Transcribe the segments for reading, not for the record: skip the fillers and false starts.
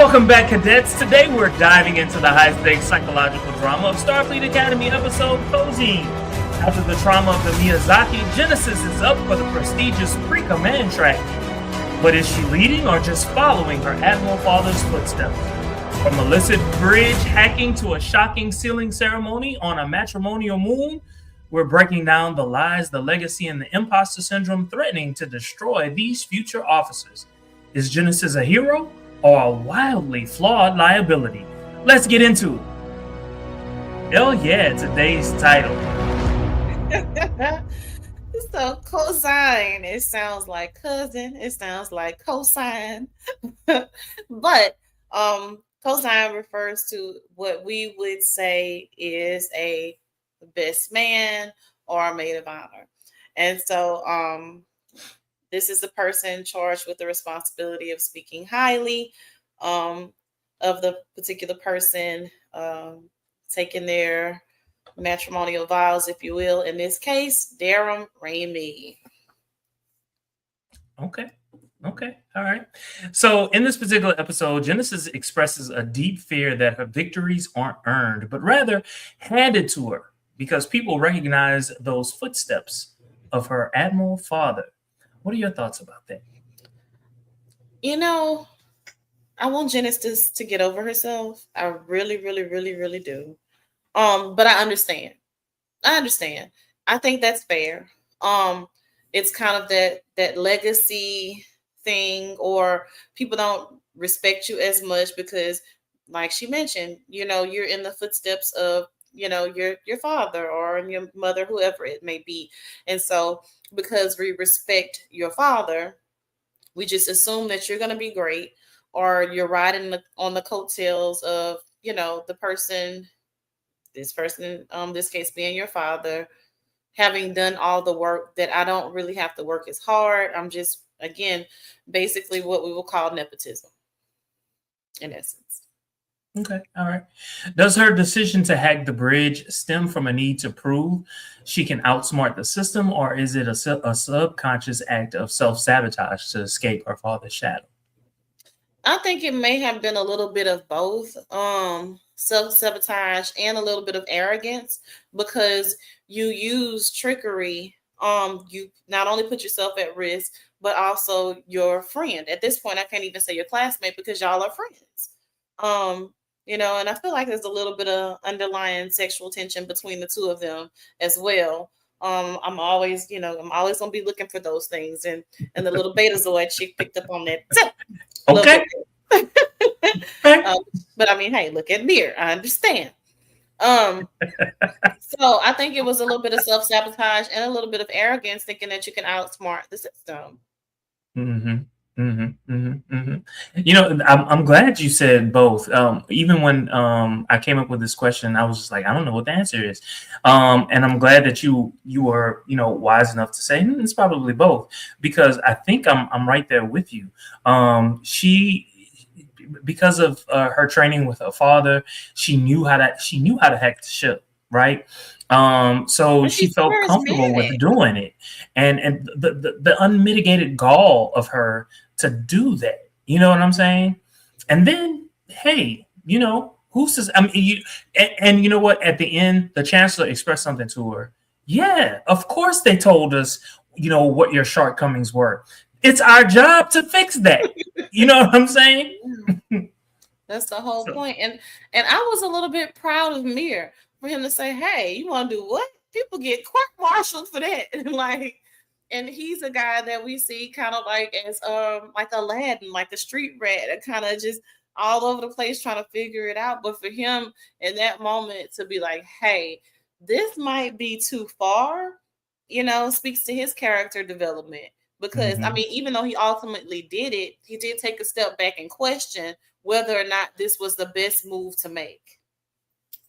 Welcome back, cadets. Today we're diving into the high-stakes psychological drama of Starfleet Academy episode Cozy. After the trauma of the Miyazaki, Genesis is up for the prestigious pre-command track. But is she leading or just following her Admiral father's footsteps? From illicit bridge hacking to a shocking sealing ceremony on a matrimonial moon, we're breaking down the lies, the legacy, and the imposter syndrome threatening to destroy these future officers. Is Genesis a hero or a wildly flawed liability? Let's get into it. Hell yeah, today's title. So cosine, it sounds like cousin, it sounds like cosine. But cosine refers to what we would say is a best man or a maid of honor. And so this is the person charged with the responsibility of speaking highly of the particular person, taking their matrimonial vows, if you will. In this case, Darum Ramey. Okay. All right. So in this particular episode, Genesis expresses a deep fear that her victories aren't earned, but rather handed to her because people recognize those footsteps of her Admiral father. What are your thoughts about that? You know, I want Genesis to get over herself. I really, really, really, really do. But I understand. I think that's fair. It's kind of that legacy thing, or people don't respect you as much because, like she mentioned, you're in the footsteps of, your father or your mother, whoever it may be. And so because we respect your father, we just assume that you're going to be great, or you're riding on the coattails of, the person, this person, this case being your father, having done all the work that I don't really have to work as hard. I'm just, again, basically what we will call nepotism, in essence. Okay, all right. Does her decision to hack the bridge stem from a need to prove she can outsmart the system, or is it a subconscious act of self-sabotage to escape her father's shadow? I think it may have been a little bit of both, self-sabotage and a little bit of arrogance, because you use trickery. You not only put yourself at risk, but also your friend. At this point, I can't even say your classmate because y'all are friends. And I feel like there's a little bit of underlying sexual tension between the two of them as well. I'm always gonna be looking for those things, and the little Betazoid chick picked up on that. Okay. But I mean, hey, look at Mir. I understand. So I think it was a little bit of self-sabotage and a little bit of arrogance, thinking that you can outsmart the system. I'm glad you said both. Even when I came up with this question, I was just like, I don't know what the answer is. And I'm glad that you were, wise enough to say it's probably both, because I think I'm right there with you. She, because of her training with her father, she knew how to hack the ship, right? So she felt comfortable with doing it, and the unmitigated gall of her to do that, you know what I'm saying? And then, hey, who says? I mean, and you know what? At the end, the chancellor expressed something to her. Yeah, of course they told us, what your shortcomings were. It's our job to fix that. You know what I'm saying? That's the whole point. And I was a little bit proud of Mir for him to say, hey, you want to do what? People get court-martialed for that. And he's a guy that we see kind of like as like Aladdin, like the street rat, kind of just all over the place trying to figure it out. But for him in that moment to be like, hey, this might be too far, speaks to his character development. Because, I mean, even though he ultimately did it, he did take a step back and question whether or not this was the best move to make.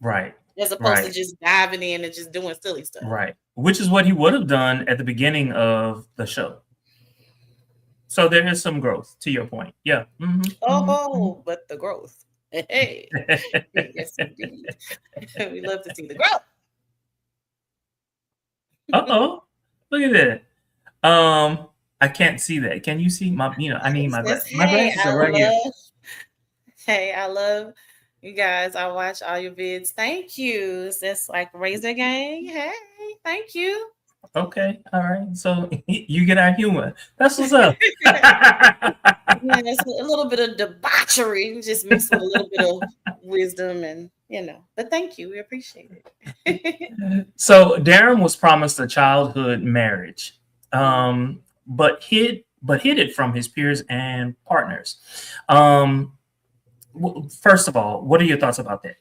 Right. As opposed to just diving in and just doing silly stuff. Right. Which is what he would have done at the beginning of the show. So there is some growth, to your point. Yeah. But the growth. Hey. Yes, indeed. We love to see the growth. Look at that. I can't see that. Can you see my? I need my glasses. My glasses are right here. Hey, I love you guys. I watch all your vids. Thank you. It's like Razor Gang. Hey, thank you. Okay, all right. So you get our humor. That's what's up. Yeah, it's a little bit of debauchery, just mixed with a little bit of wisdom, and But thank you. We appreciate it. So Darren was promised a childhood marriage, Mm. but hid it from his peers and partners. Um, First of all, what are your thoughts about that?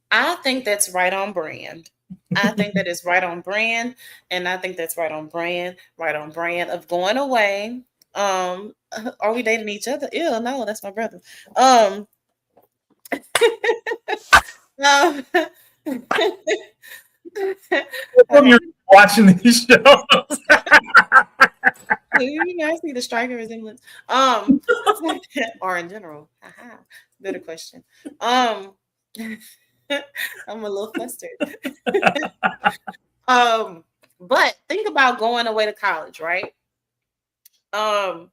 I think that's right on brand. I think that is right on brand, and I think that's right on brand of going away. Are we dating each other? Ew, no, that's my brother. Um, um, From okay. you watching these shows. I see the striker resemblance. Or in general. Haha. Better question. Um, I'm a little flustered. But think about going away to college, right? Um,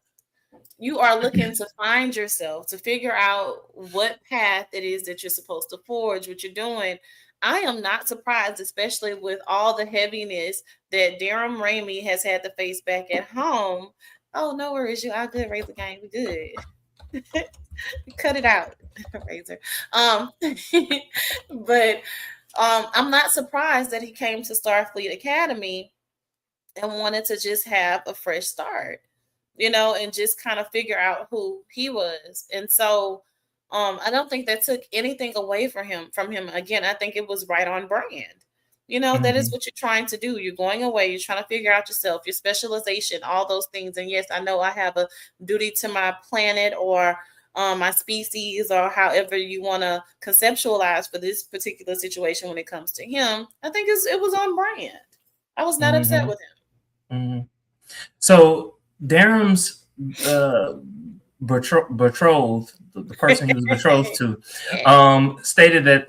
you are looking to find yourself, to figure out what path it is that you're supposed to forge, what you're doing. I am not surprised, especially with all the heaviness that Darren Ramey has had to face back at home. Oh, no worries, you all good, Razor Gang. We good. Cut it out, Razor. Um, but I'm not surprised that he came to Starfleet Academy and wanted to just have a fresh start, and just kind of figure out who he was. And so I don't think that took anything away from him. Again, I think it was right on brand. That is Mhm. what you're trying to do. You're going away, you're trying to figure out yourself, your specialization, all those things. And yes, I know I have a duty to my planet or my species, or however you want to conceptualize for this particular situation when it comes to him. I think it was on brand. I was not upset Mhm. with him. Mhm. So Darren's uh, betrothed, the person he was betrothed to, Yeah. stated that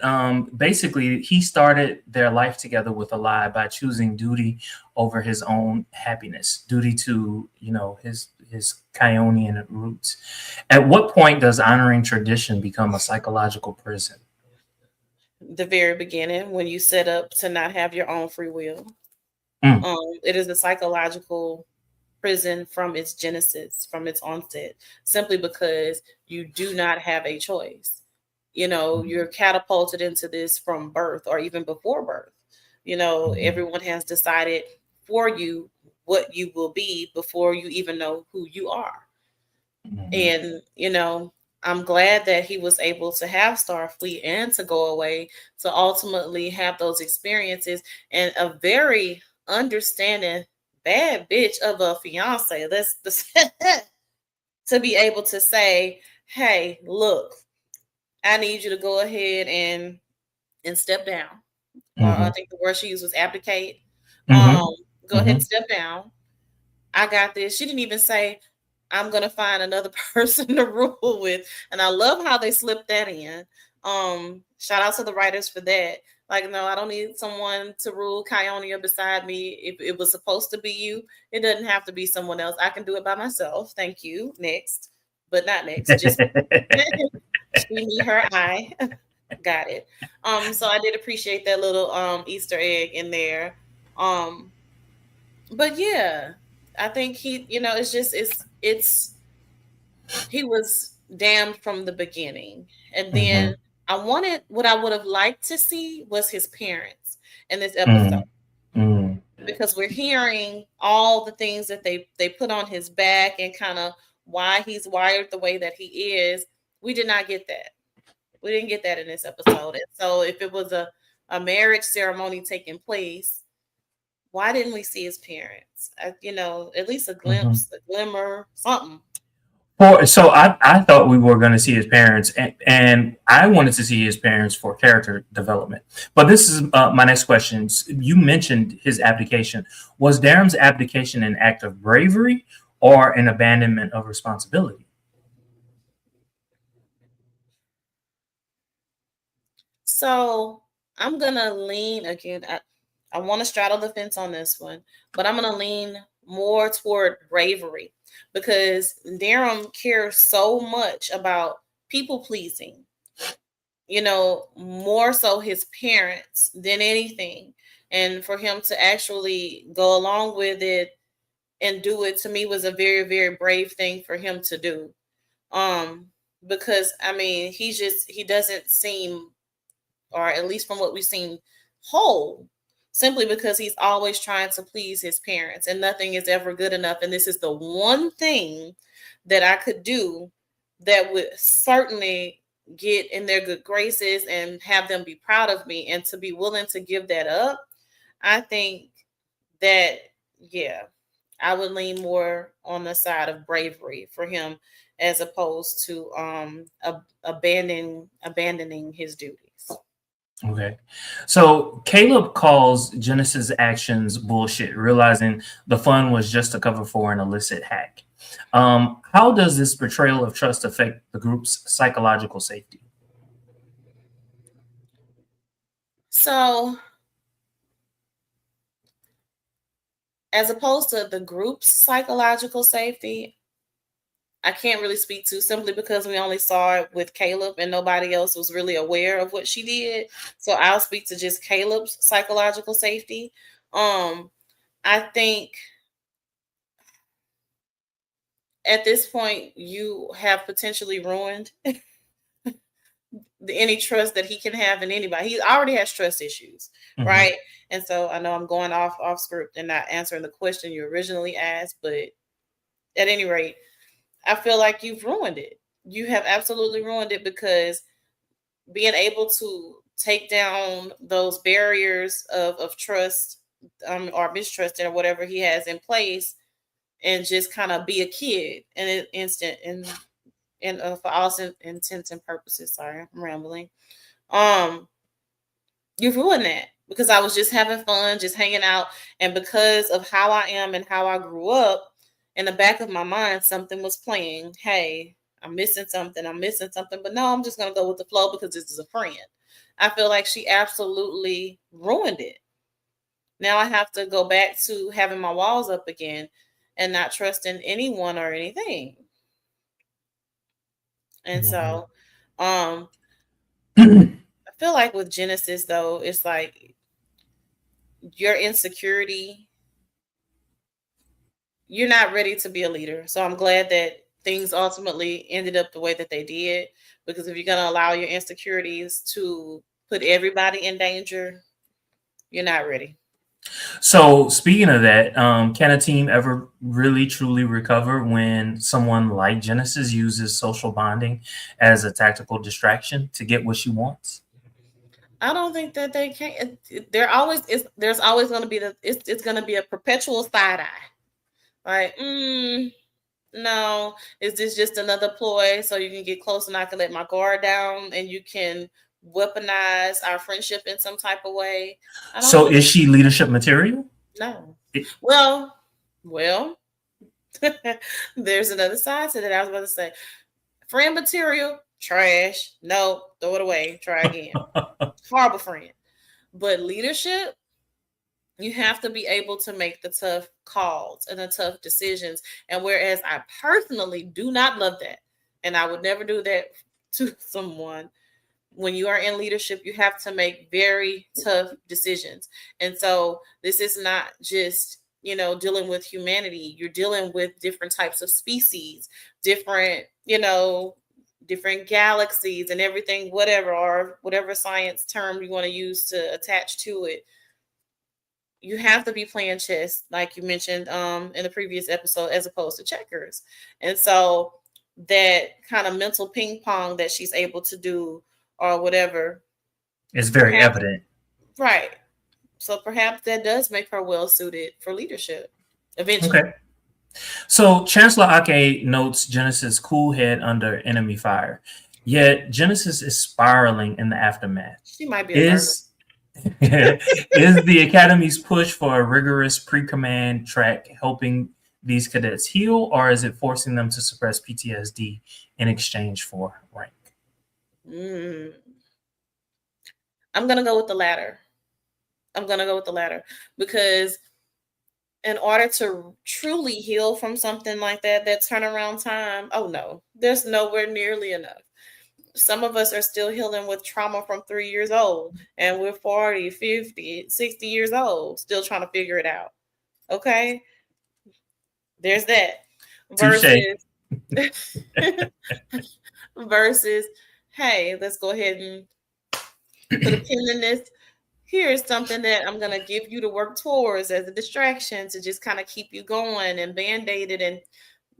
basically he started their life together with a lie by choosing duty over his own happiness, duty to his Kionian roots. At what point does honoring tradition become a psychological prison? The very beginning, when you set up to not have your own free will. Mm, It is a psychological prison from its genesis, from its onset, simply because you do not have a choice. You're catapulted into this from birth or even before birth. mhm, Everyone has decided for you what you will be before you even know who you are. mhm, And, I'm glad that he was able to have Starfleet and to go away to ultimately have those experiences, and a very understanding bad bitch of a fiance. That's the to be able to say, hey, look, I need you to go ahead and step down. Or I mhm, think the word she used was abdicate. Um, mhm, Go ahead and mhm. step down. I got this. She didn't even say, I'm gonna find another person to rule with. And I love how they slipped that in. Shout out to the writers for that. Like, no, I don't need someone to rule Kionia beside me. If it was supposed to be you, it doesn't have to be someone else. I can do it by myself. Thank you. Next. But not next. Just she, me, her, I. Got it. So I did appreciate that little Easter egg in there. Um, but yeah, I think it's he was damned from the beginning. And then Mhm, what I would have liked to see was his parents in this episode, mm, mm, because we're hearing all the things that they put on his back and kind of why he's wired the way that he is. We did not get that. We didn't get that in this episode. And so if it was a marriage ceremony taking place, why didn't we see his parents? At least a mhm. glimpse, a glimmer, something. So I thought we were going to see his parents, and I wanted to see his parents for character development. But this is my next question. You mentioned his abdication. Was Darren's abdication an act of bravery or an abandonment of responsibility? So I'm gonna lean again. I want to straddle the fence on this one, but I'm gonna lean more toward bravery, because Darren cares so much about people pleasing, more so his parents than anything. And for him to actually go along with it and do it, to me, was a very, very brave thing for him to do. Because I mean, he doesn't seem, or at least from what we've seen, whole, simply because he's always trying to please his parents and nothing is ever good enough. And this is the one thing that I could do that would certainly get in their good graces and have them be proud of me, and to be willing to give that up. I think that, yeah, I would lean more on the side of bravery for him, as opposed to abandoning his duties. Okay. So Caleb calls Genesis' actions bullshit, realizing the fun was just a cover for an illicit hack. How does this betrayal of trust affect the group's psychological safety? So, as opposed to the group's psychological safety, I can't really speak to, simply because we only saw it with Caleb and nobody else was really aware of what she did. So I'll speak to just Caleb's psychological safety. I think at this point you have potentially ruined any trust that he can have in anybody. He already has trust issues, right? And so I know I'm going off script and not answering the question you originally asked, but at any rate, I feel like you've ruined it. You have absolutely ruined it, because being able to take down those barriers of trust, or mistrust, or whatever he has in place, and just kind of be a kid in an instant, and for all intents and purposes. Sorry, I'm rambling. You've ruined that, because I was just having fun, just hanging out, and because of how I am and how I grew up, in the back of my mind, something was playing. Hey, I'm missing something. But no, I'm just going to go with the flow because this is a friend. I feel like she absolutely ruined it. Now I have to go back to having my walls up again and not trusting anyone or anything. And so, I feel like with Genesis, though, it's like your insecurity, you're not ready to be a leader. So I'm glad that things ultimately ended up the way that they did, because if you're going to allow your insecurities to put everybody in danger, you're not ready. So speaking of that, can a team ever really truly recover when someone like Genesis uses social bonding as a tactical distraction to get what she wants? I don't think that they can. There's always going to be it's going to be a perpetual side eye. Like, no, is this just another ploy so you can get close and I can let my guard down and you can weaponize our friendship in some type of way? So is she leadership material? No. Well, there's another side to that. I was about to say, friend material, trash. No, throw it away. Try again. Horrible friend. But leadership, you have to be able to make the tough calls and the tough decisions. And whereas I personally do not love that, and I would never do that to someone, when you are in leadership, you have to make very tough decisions. And so this is not just, dealing with humanity. You're dealing with different types of species, different galaxies and everything, whatever, or whatever science term you want to use to attach to it. You have to be playing chess, like you mentioned in the previous episode, as opposed to checkers. And so that kind of mental ping pong that she's able to do, or whatever, is very evident. Right. So perhaps that does make her well suited for leadership eventually. Okay. So Chancellor Ake notes Genesis' cool head under enemy fire. Yet Genesis is spiraling in the aftermath. She might be Is the Academy's push for a rigorous pre-command track helping these cadets heal, or is it forcing them to suppress PTSD in exchange for rank? I'm going to go with the latter. Because in order to truly heal from something like that turnaround time, oh no, there's nowhere nearly enough. some of us are still healing with trauma from 3 years old, and we're 40, 50, 60 years old, still trying to figure it out. Okay? There's that. Touche. Versus versus, hey, let's go ahead and put a pin in this. Here's something that I'm gonna give you to work towards as a distraction to just kind of keep you going and band-aid it and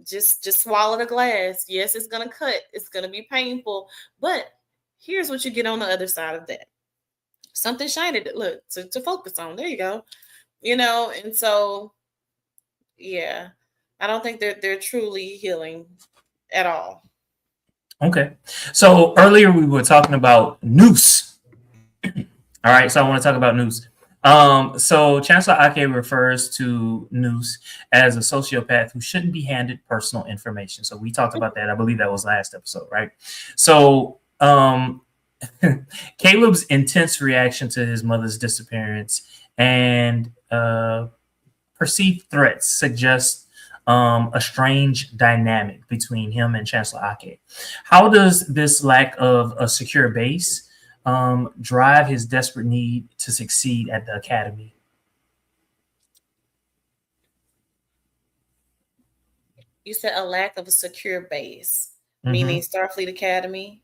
just swallow the glass. Yes, it's gonna cut, it's gonna be painful, but here's what you get on the other side of that. Something shiny to look to focus on. There you go. And so yeah, I don't think they're truly healing at all. Okay. So earlier we were talking about noose. All right. So I want to talk about noose. So Chancellor Ake refers to Noose as a sociopath who shouldn't be handed personal information. So we talked about that. I believe that was last episode, right? So Caleb's intense reaction to his mother's disappearance and perceived threats suggest a strange dynamic between him and Chancellor Ake. How does this lack of a secure base drive his desperate need to succeed at the academy? You said a lack of a secure base, meaning Starfleet Academy?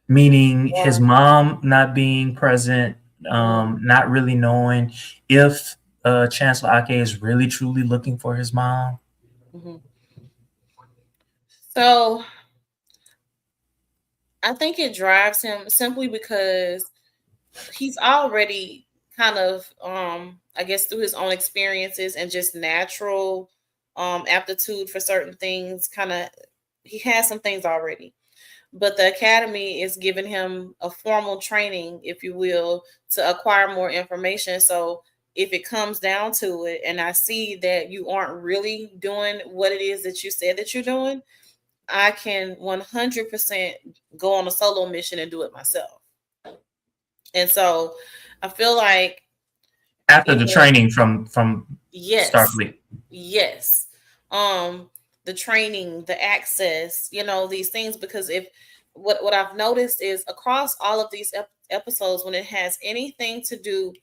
Meaning his mom not being present, not really knowing if Chancellor Ake is really truly looking for his mom. So I think it drives him simply because he's already kind of, I guess, through his own experiences and just natural aptitude for certain things, he has some things already. But the academy is giving him a formal training, if you will, to acquire more information. So if it comes down to it, and I see that you aren't really doing what it is that you said that you're doing, I can 100% go on a solo mission and do it myself. And so I feel like after the training from yes, Starfleet. Yes. The training, the access, these things, because if what I've noticed is across all of these episodes, when it has anything to do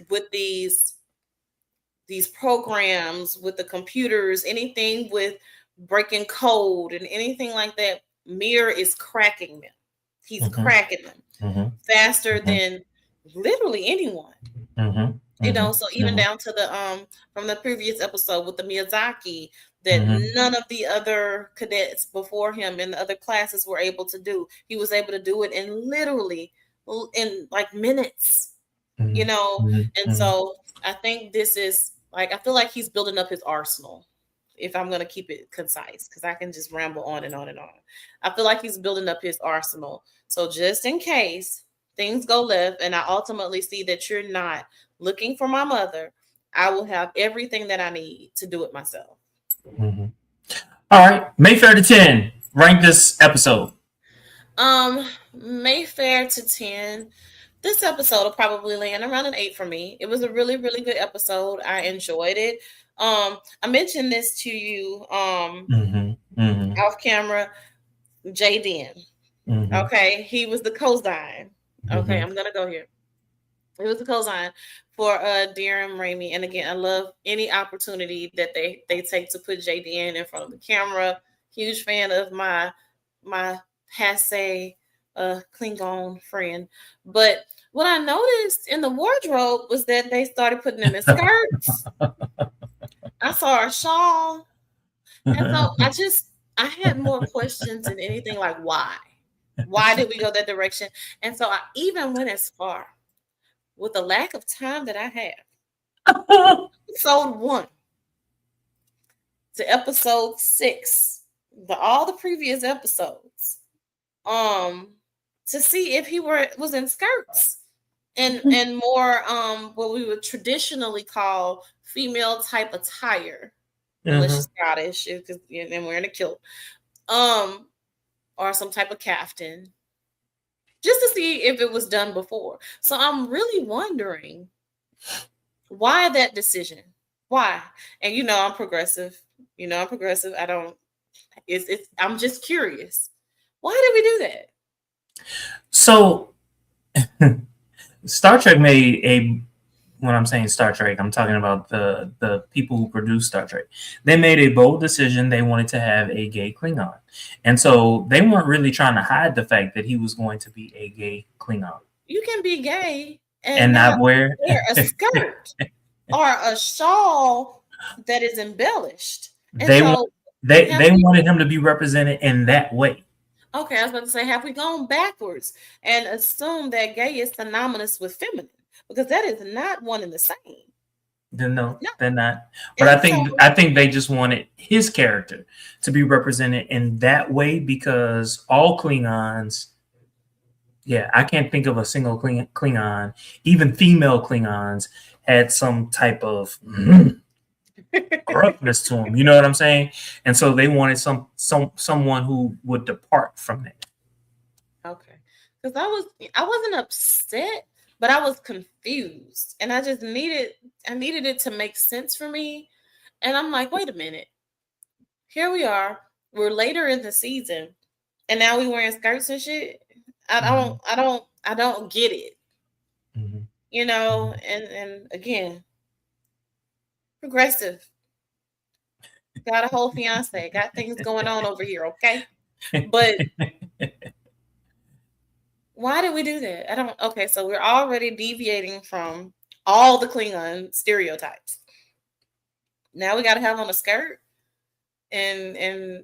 with these programs, with the computers, anything with breaking code and anything like that, Mir is cracking them. He's cracking them faster than literally anyone. So even down to the from the previous episode with the Miyazaki, that none of the other cadets before him in the other classes were able to do. He was able to do it in literally in like minutes. And so I think this is like, I feel like he's building up his arsenal, if I'm going to keep it concise, because I can just ramble on and on and on. I feel like he's building up his arsenal. So just in case things go left and I ultimately see that you're not looking for my mother, I will have everything that I need to do it myself. All right. Mayfair to 10. Rank this episode. Mayfair to 10. This episode will probably land around an 8 for me. It was a really, really good episode. I enjoyed it. I mentioned this to you off camera. Jaden. Okay, he was the cosign. Okay, I'm gonna go here. It was the cosign for Darren Ramey. And again, I love any opportunity that they take to put Jaden in front of the camera. Huge fan of my Hase Klingon friend. But what I noticed in the wardrobe was that they started putting them in skirts. I saw a shawl. And so I had more questions than anything, like why? Why did we go that direction? And so I even went as far, with the lack of time that I have, episode 1 to episode 6, all the previous episodes, to see if he was in skirts and more what we would traditionally call female type attire. Unless she's Scottish, because and wearing a kilt, or some type of caftan, just to see if it was done before. So I'm really wondering why that decision. Why? And I'm progressive. I don't. I'm just curious. Why did we do that? So Star Trek made a when I'm saying Star Trek, I'm talking about the people who produced Star Trek. They made a bold decision. They wanted to have a gay Klingon, and so they weren't really trying to hide the fact that he was going to be a gay Klingon You can be gay and and not not wear. wear a skirt or a shawl that is embellished. And they want so, have they we? wanted him to be represented in that way. Okay, I was about to say, have we gone backwards and assumed that gay is synonymous with feminine? Because that is not one and the same. Then no, No. they're not. But And so, I think they just wanted his character to be represented in that way because all Klingons. Yeah, I can't think of a single Klingon, even female Klingons, had some type of gruffness to them. You know what I'm saying? And so they wanted someone who would depart from that. okay, because I wasn't upset, but I was confused, and I needed it to make sense for me. And I'm like, wait a minute, here we are, we're later in the season, and now we wearing skirts and shit. I don't get it, Mm-hmm. you know. And again, progressive. Got a whole fiance, got things going on over here, okay? But why did we do that? I don't. Okay, so we're already deviating from all the Klingon stereotypes. Now we got to have on a skirt, and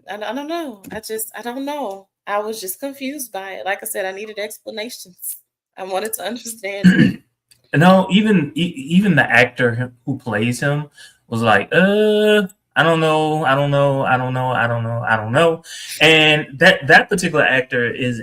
I don't know. I don't know. I was just confused by it. Like I said, I needed explanations. I wanted to understand it. No, even the actor who plays him was like, I don't know, I don't know, I don't know, I don't know, I don't know. And that particular actor is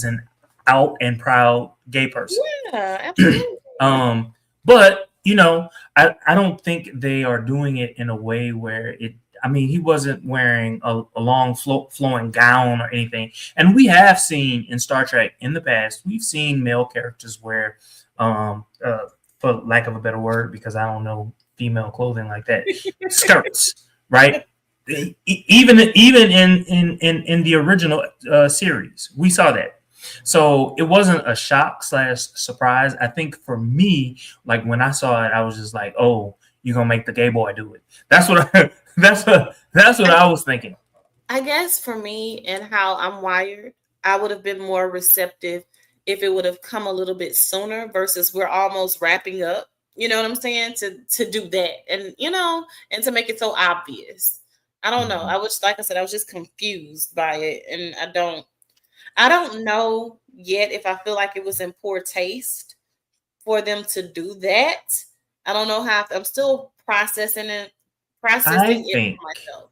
an out and proud gay person. Yeah, absolutely. But you know, I don't think they are doing it in a way where it. I mean, he wasn't wearing a long flowing gown or anything. And we have seen in Star Trek in the past, we've seen male characters wear, for lack of a better word, because I don't know female clothing like that, skirts, right? Even in the original series, we saw that. So it wasn't a shock / surprise. I think for me, like when I saw it, I was just like, "Oh, you're gonna make the gay boy do it." That's what I, that's what I was thinking. I guess for me and how I'm wired, I would have been more receptive if it would have come a little bit sooner versus we're almost wrapping up. You know what I'm saying? To do that and and to make it so obvious. I don't know. Mhm. I was like I said, I was just confused by it, and I don't know yet if I feel like it was in poor taste for them to do that. I don't know how I'm still I processing it think for myself.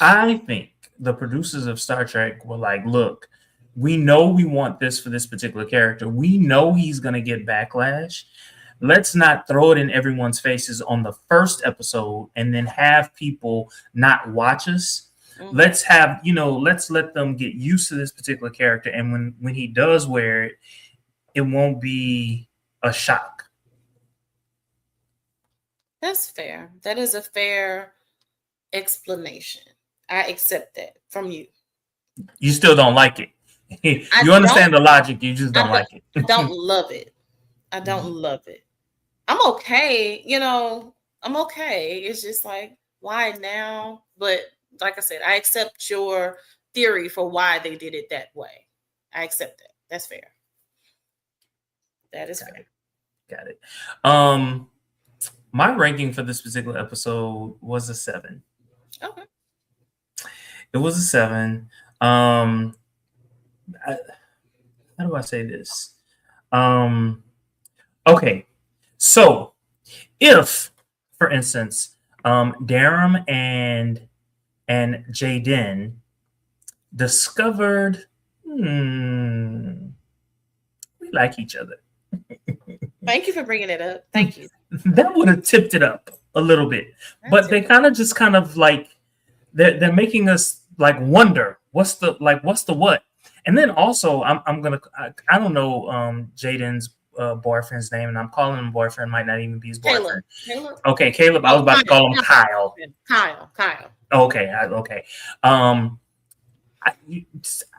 I think the producers of Star Trek were like, "Look, we know we want this for this particular character. We know he's gonna get backlash. Let's not throw it in everyone's faces on the first episode and then have people not watch us. Mhm. Let's have, let's let them get used to this particular character. And when he does wear it, it won't be a shock." That's fair. That is a fair explanation. I accept that from you. You still don't like it. I You don't understand the logic, you just don't I don't, like I it. don't love it. I don't love it. I'm okay, I'm okay. It's just like why now? But like I said, I accept your theory for why they did it that way. I accept that. That's fair. That is Got fair. it. Got it. Um, my ranking for this particular episode was a 7. Okay. It was a 7. Um, how do I say this? Um, okay, so if, for instance, Darum and Jaden discovered, we like each other, Thank you for bringing it up. Thank you. that would have tipped it up a little bit. But they kind of like they're making us like wonder what's the what. And then also I'm gonna I don't know Jaden's boyfriend's name, and I'm calling him boyfriend, might not even be his Caleb. boyfriend. Caleb. Okay, Caleb. I Oh, was about to call him Kyle. Kyle. Kyle. Okay, okay. Um,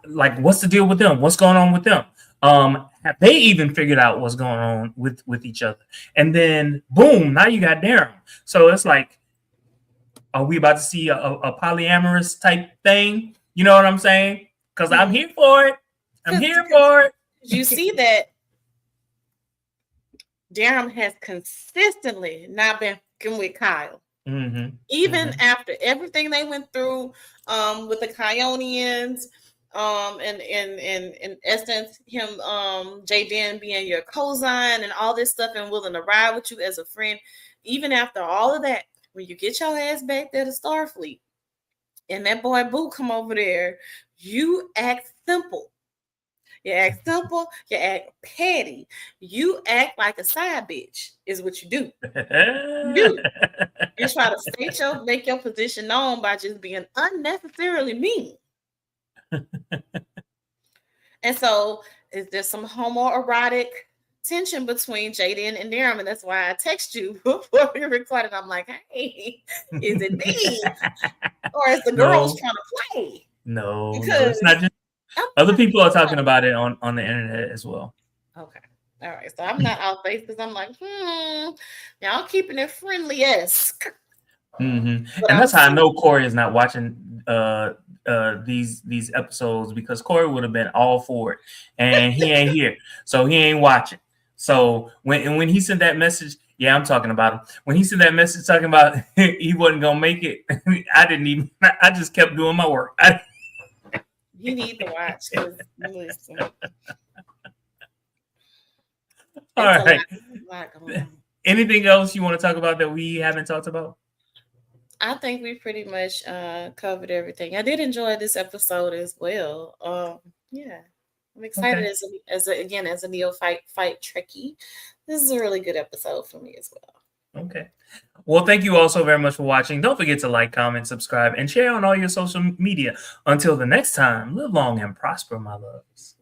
like, what's the deal with them? What's going on with them? Have they even figured out what's going on with each other? And then boom, now you got Darren. So it's like, are we about to see a polyamorous type thing? You know what I'm saying? Because I'm here for it. I'm here for it. You see that Darren has consistently not been with Kyle. Mm-hmm. Even after everything they went through with the Kyonians, and in essence, him, Jaden being your cosign and all this stuff and willing to ride with you as a friend, even after all of that, when you get your ass back there to Starfleet and that boy Boo come over there, you act simple. You act simple, you act petty, you act like a side bitch, is what you do. You try to make your position known by just being unnecessarily mean. And so there's some homoerotic tension between Jaden and Darren, and that's why I text you before we recorded. I'm like, hey, is it me? Or is the girls trying to play? No, it's not just other people are talking about it on the internet as well. Okay. All right. So I'm not out face because I'm like, y'all keeping it friendly-esque. Mm-hmm. And that's how I know Corey is not watching these episodes, because Corey would have been all for it, and he ain't here, so he ain't watching. So when he sent that message, yeah, I'm talking about him. When he sent that message talking about he wasn't gonna make it, I just kept doing my work. You need to watch. Listen. All right. Anything else you want to talk about that we haven't talked about? I think we pretty much covered everything. I did enjoy this episode as well. Yeah, I'm excited as a neophyte Trekkie. This is a really good episode for me as well. Okay. Well, thank you all so very much for watching. Don't forget to like, comment, subscribe, and share on all your social media. Until the next time, live long and prosper, my loves.